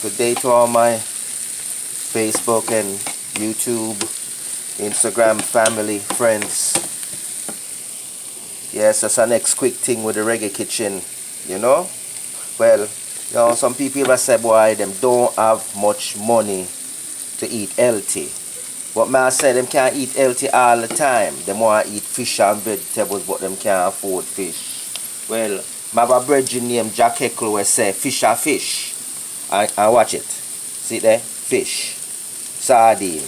Good day to all my Facebook and YouTube, Instagram family, friends. Yes, that's our next quick thing with the Reggae Kitchen, you know. Well, you know, some people have said, boy, them don't have much money to eat healthy. But man say them can't eat healthy all the time. Them want to eat fish and vegetables, but them can't afford fish. Well, my have a brethren named Jack Heckle will say fish are fish. And watch it. See there? Fish. Sardine.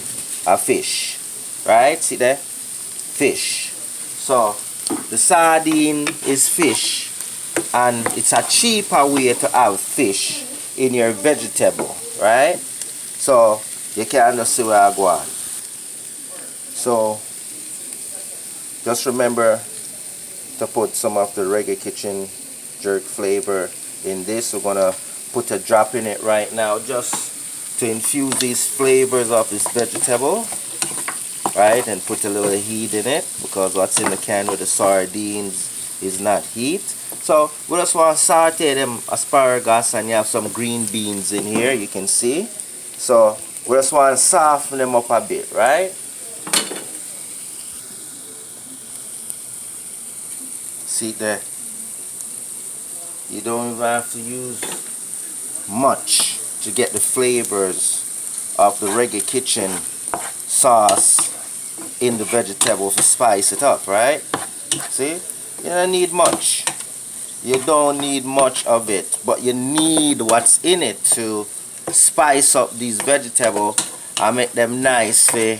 A fish. Right? See there? Fish. So, the sardine is fish. And it's a cheaper way to have fish in your vegetable. Right? So, you can just see where I go on. So, just remember to put some of the Reggae Kitchen jerk flavor in this. We're gonna put a drop in it right now just to infuse these flavors of this vegetable, right? And put a little heat in it, because what's in the can with the sardines is not heat. So we just want to saute them asparagus, and you have some green beans in here, you can see. So we just want to soften them up a bit, right? See there? You don't even have to use much to get the flavors of the Reggae Kitchen sauce in the vegetable to spice it up, right? See? You don't need much. You don't need much of it, but you need what's in it to spice up these vegetables and make them nice for,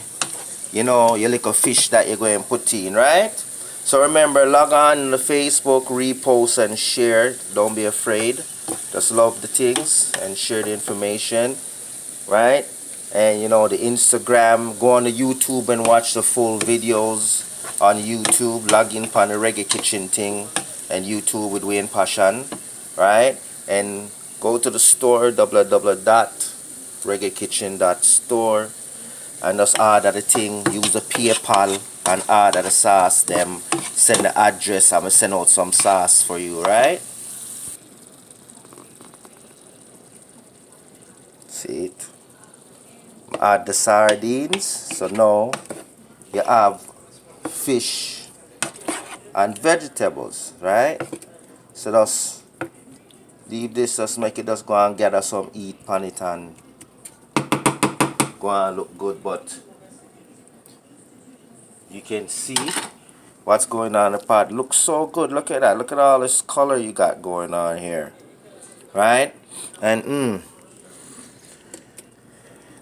you know, your little fish that you're going to put in, right? So remember, log on to Facebook, repost and share. Don't be afraid. Just love the things and share the information, right? And you know, the Instagram, go on the YouTube and watch the full videos on YouTube. Log in on the Reggae Kitchen thing and YouTube with Wayne Passion, right? And go to the store, www.reggaekitchen.store, and just order the thing. Use the PayPal and order the sauce. Them send the address. I'm gonna send out some sauce for you, right? See it? Add the sardines. So now you have fish and vegetables, right? So just leave this, just make it just go and gather some heat on it and go and look good. But you can see what's going on in the pot. Looks so good. Look at that. Look at all this color you got going on here, right? And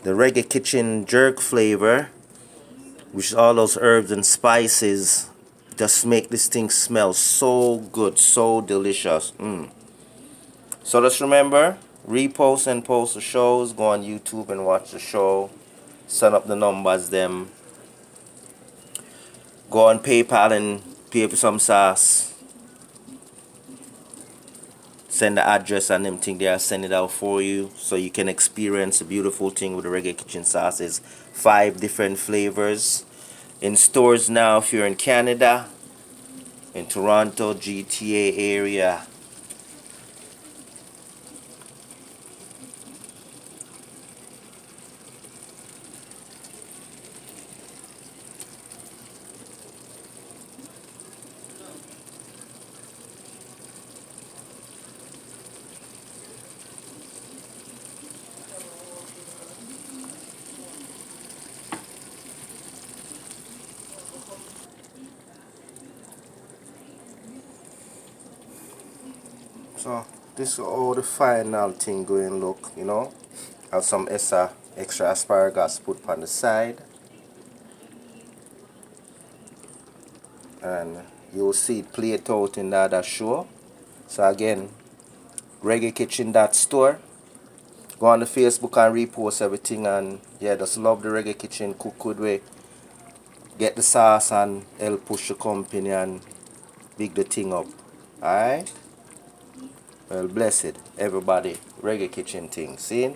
the Reggae Kitchen jerk flavor, which is all those herbs and spices, just make this thing smell so good, so delicious. So just remember, repost and post the shows. Go on YouTube and watch the show. Set up the numbers them. Go on PayPal and pay for some sauce. Send the address and them thing there. Send it out for you so you can experience a beautiful thing with the Reggae Kitchen sauces. 5 different flavors. In stores now if you're in Canada, in Toronto, GTA area. So this is all the final thing going look, you know. Have some extra asparagus put on the side. And you'll see it played out in the other show. So again, reggaekitchen.store. Go on the Facebook and repost everything, and yeah, just love the Reggae Kitchen, cook good way. Get the sauce and help push the company and big the thing up. Alright? Well, blessed everybody. Reggae Kitchen thing. See?